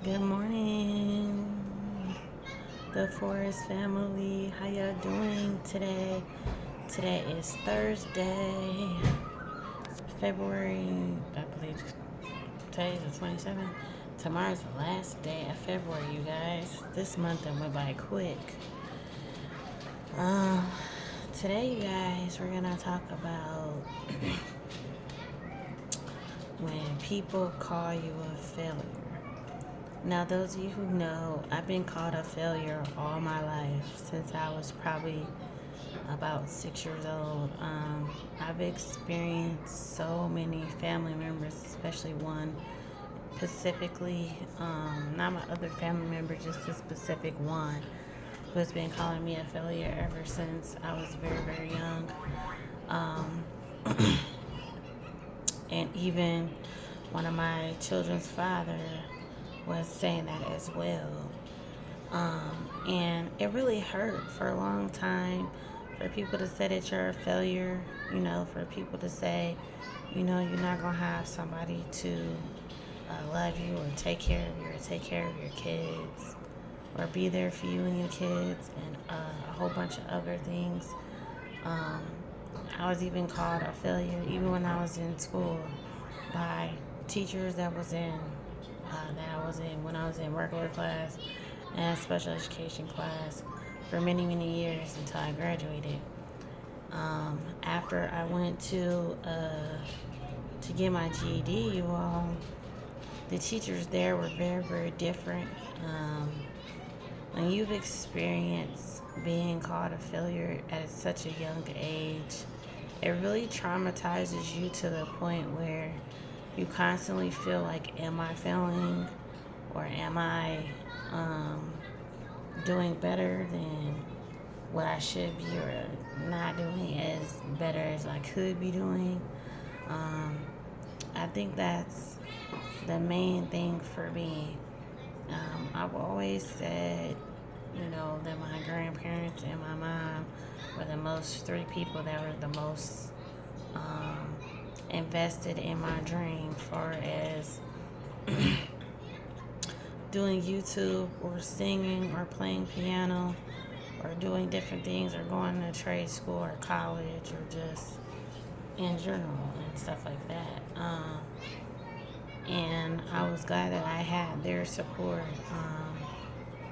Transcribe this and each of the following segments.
Good morning, the Forest family. How y'all doing today? Today is Thursday, February, I believe today is the 27th. Tomorrow's the last day of February, you guys. This month went by quick. Um, Today, you guys, we're gonna talk about when people call you a failure. Now, those of you who know, I've been called a failure all my life since I was probably about 6 years old. I've experienced so many family members, especially one specifically, not my other family member, just a specific one, who has been calling me a failure ever since I was very, very young. Um, and even one of my children's father was saying that as well. And it really hurt for a long time for people to say that you're a failure, for people to say, you're not going to have somebody to love you or take care of you or take care of your kids or be there for you and your kids and a whole bunch of other things. I was even called a failure even when I was in school by teachers that I was in when I was in regular class and special education class for many, many years until I graduated. After I went to get my GED, you all, the teachers there were very, very different. When you've experienced being called a failure at such a young age, it really traumatizes you to the point where you constantly feel like, am I failing, or am I doing better than what I should be, or not doing as better as I could be doing? I think that's the main thing for me. I've always said, that my grandparents and my mom were the most three people that were the most invested in my dream, far as doing YouTube or singing or playing piano or doing different things or going to trade school or college or just in general and stuff like that. And I was glad that I had their support.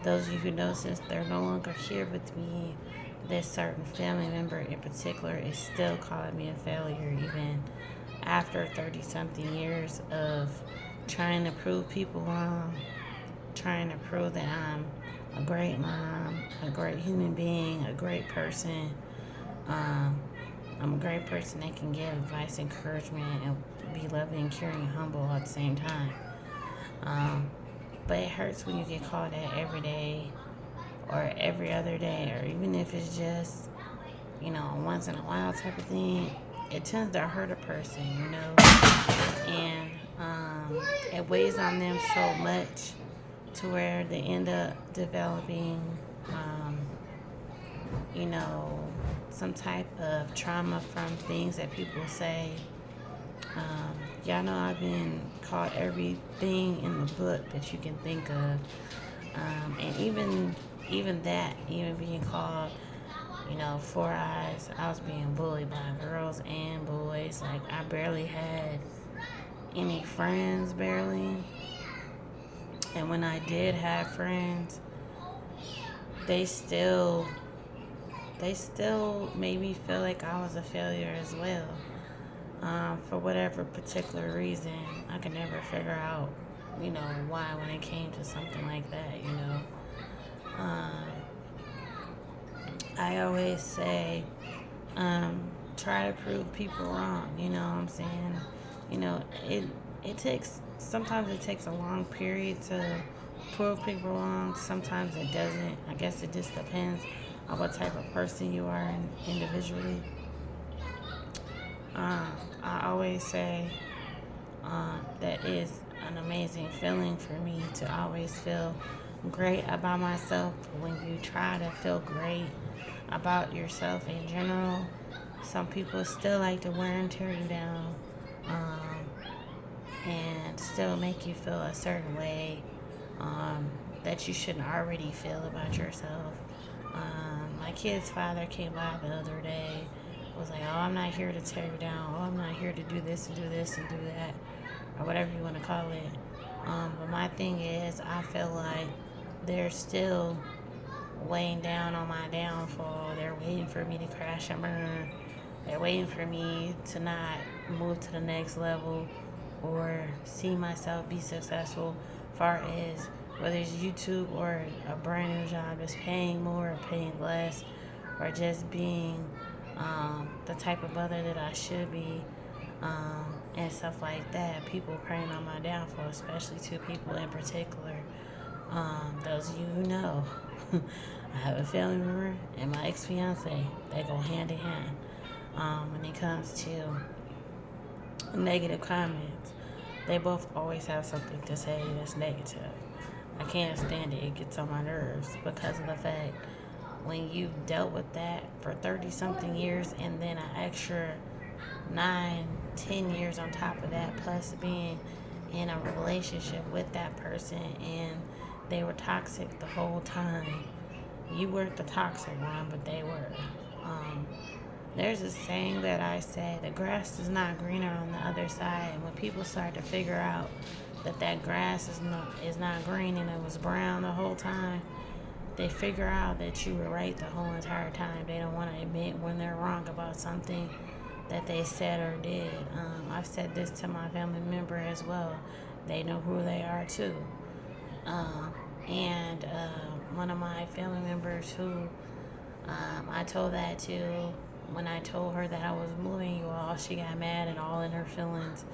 Those of you who know, since they're no longer here with me, this certain family member in particular is still calling me a failure even after 30 something years of trying to prove people wrong, trying to prove that I'm a great mom, a great human being, a great person. I'm a great person that can give advice, encouragement, and be loving, caring, and humble at the same time. But it hurts when you get called that every day or every other day, or even if it's just, once in a while type of thing. It tends to hurt a person, and it weighs on them so much to where they end up developing, some type of trauma from things that people say. Y'all know I've been called everything in the book that you can think of, and even being called, four eyes. I was being bullied by girls and boys. Like, I barely had any friends, barely. And when I did have friends, they still made me feel like I was a failure as well. For whatever particular reason, I could never figure out, why when it came to something like that, I always say, try to prove people wrong, you know what I'm saying? Sometimes it takes a long period to prove people wrong. Sometimes it doesn't. I guess it just depends on what type of person you are individually. I always say that is an amazing feeling for me to always feel great about myself. When you try to feel great about yourself in general, some people still like to wear and tear you down, and still make you feel a certain way that you shouldn't already feel about yourself. My kid's father came by the other day, was like, oh, I'm not here to tear you down. Oh, I'm not here to do this and do this and do that, or whatever you want to call it. But my thing is, I feel like they're still weighing down on my downfall. They're waiting for me to crash and burn. They're waiting for me to not move to the next level or see myself be successful, far as whether it's YouTube or a brand new job that's paying more or paying less, or just being the type of mother that I should be, and stuff like that. People preying on my downfall, especially two people in particular. Those of you who know, I have a family member and my ex-fiance. They go hand in hand when it comes to negative comments. They both always have something to say that's negative. I can't stand it. It gets on my nerves because of the fact when you've dealt with that for 30-something years and then an extra 9-10 years on top of that, plus being in a relationship with that person and they were toxic the whole time. You weren't the toxic one, but they were. There's a saying that I say, the grass is not greener on the other side. And when people start to figure out that grass is not green and it was brown the whole time, they figure out that you were right the whole entire time. They don't want to admit when they're wrong about something that they said or did. I've said this to my family member as well. They know who they are too. And one of my family members who I told that to, when I told her that I was moving you all, she got mad and all in her feelings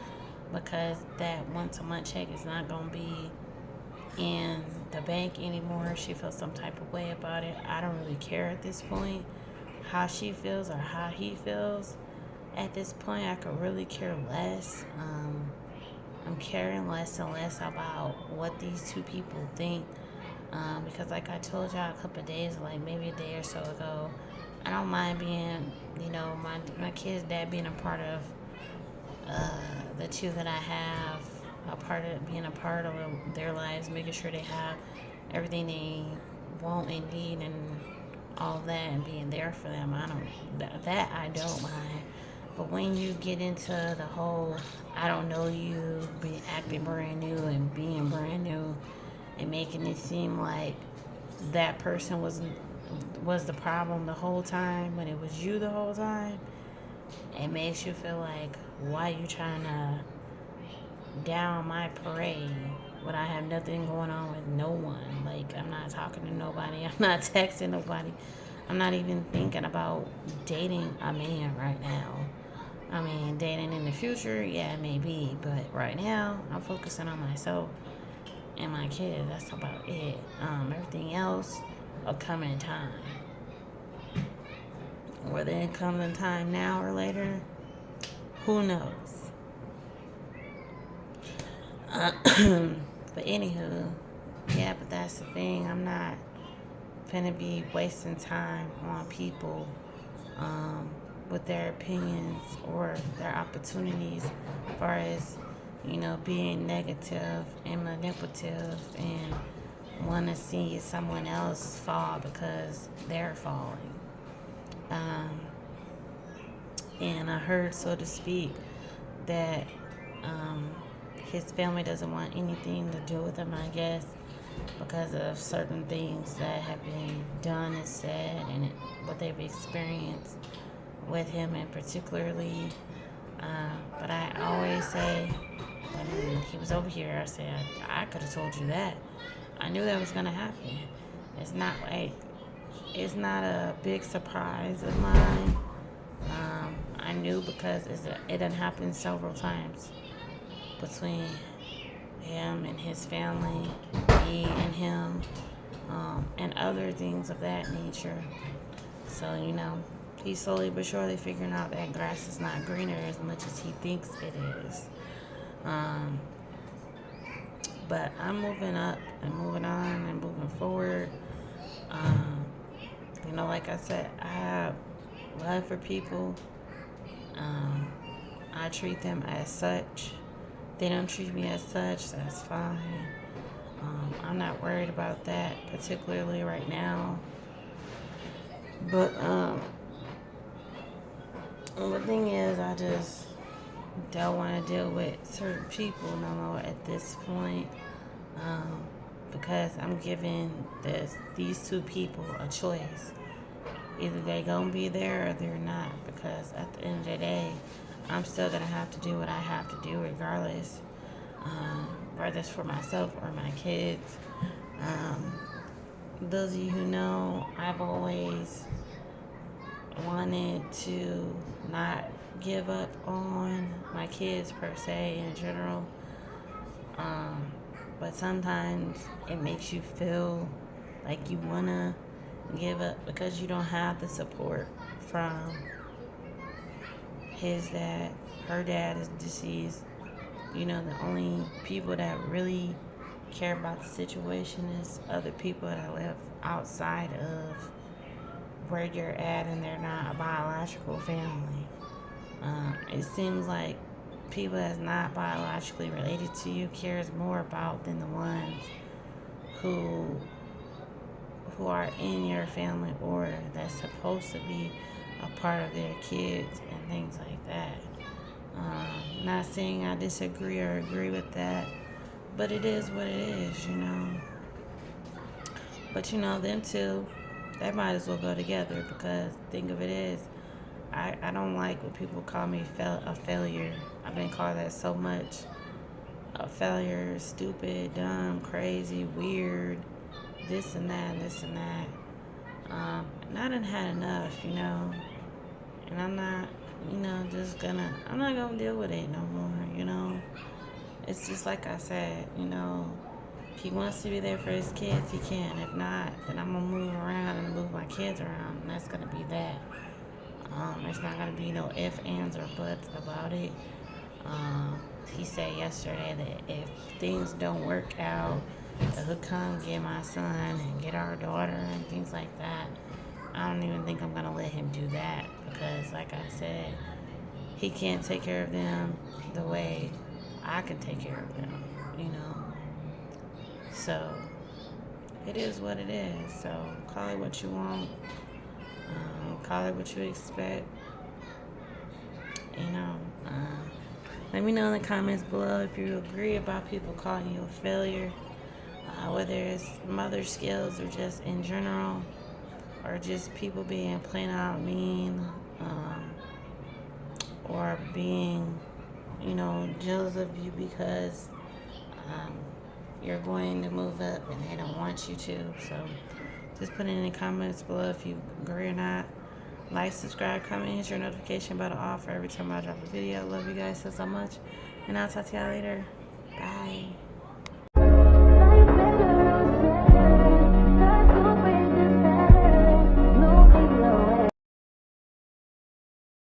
because that once a month check is not going to be in the bank anymore. She feels some type of way about it. I don't really care at this point how she feels or how he feels. At this point, I could really care less. I'm caring less and less about what these two people think. Because like I told y'all a couple of days, like maybe a day or so ago, I don't mind being, my kid's dad being a part of the two that I have, being a part of their lives, making sure they have everything they want and need and all that, and being there for them. I don't mind. But when you get into the whole, I don't know you, acting brand new and being brand new, and making it seem like that person was the problem the whole time when it was you the whole time, it makes you feel like, why you trying to down my parade when I have nothing going on with no one? Like, I'm not talking to nobody. I'm not texting nobody. I'm not even thinking about dating a man right now. I mean, dating in the future, yeah, maybe, but right now, I'm focusing on myself and my kid. That's about it. Everything else will come in time. Whether it comes in time now or later, who knows? But anywho, yeah, but that's the thing. I'm not gonna be wasting time on people with their opinions or their opportunities as far as, being negative and manipulative and want to see someone else fall because they're falling. And I heard, so to speak, that his family doesn't want anything to do with him, I guess, because of certain things that have been done and said and what they've experienced with him, and particularly. But I always say, when he was over here, I said, I could have told you that. I knew that was going to happen. It's not a big surprise of mine. I knew because it had happened several times between him and his family, me and him, and other things of that nature. So, he's slowly but surely figuring out that grass is not greener as much as he thinks it is. But I'm moving up and moving on and moving forward. Like I said, I have love for people. I treat them as such. They don't treat me as such, so that's fine. I'm I'm not worried about that particularly right now. But the thing is, I just don't want to deal with certain people no more at this point, because I'm giving these two people a choice. Either they gonna be there or they're not, because at the end of the day, I'm still gonna have to do what I have to do regardless, whether it's for myself or my kids. Those of you who know, I've always wanted to not give up on my kids per se in general, but sometimes it makes you feel like you want to give up because you don't have the support from his dad. Her dad is deceased. You know, the only people that really care about the situation is other people that live outside of where you're at, and they're not a biological family. It seems like people that's not biologically related to you cares more about than the ones who are in your family or that's supposed to be a part of their kids and things like that. Not saying I disagree or agree with that, but it is what it is, you know. But you know, them two, they might as well go together, because think of it is, I don't like when people call me a failure. I've been called that so much. A failure, stupid, dumb, crazy, weird, this and that, this and that. And I done had enough, you know. And I'm not, you know, I'm not gonna deal with it no more, you know. It's just like I said, you know, if he wants to be there for his kids, he can. If not, then I'm gonna move around and move my kids around, and that's gonna be that. It's not gonna be no ifs, ands, or buts about it. He said yesterday that if things don't work out, he'll come get my son and get our daughter and things like that. I don't even think I'm gonna let him do that, because, like I said, he can't take care of them the way I can take care of them, you know. So it is what it is. So call it what you want. Call it what you expect. You know. Let me know in the comments below if you agree about people calling you a failure, whether it's mother skills or just in general, or just people being plain out mean, or being, you know, jealous of you because you're going to move up and they don't want you to. So just put it in the comments below if you agree or not. Like, subscribe, comment, hit your notification bell off for every time I drop a video. Love you guys so much, and I'll talk to y'all later. Bye.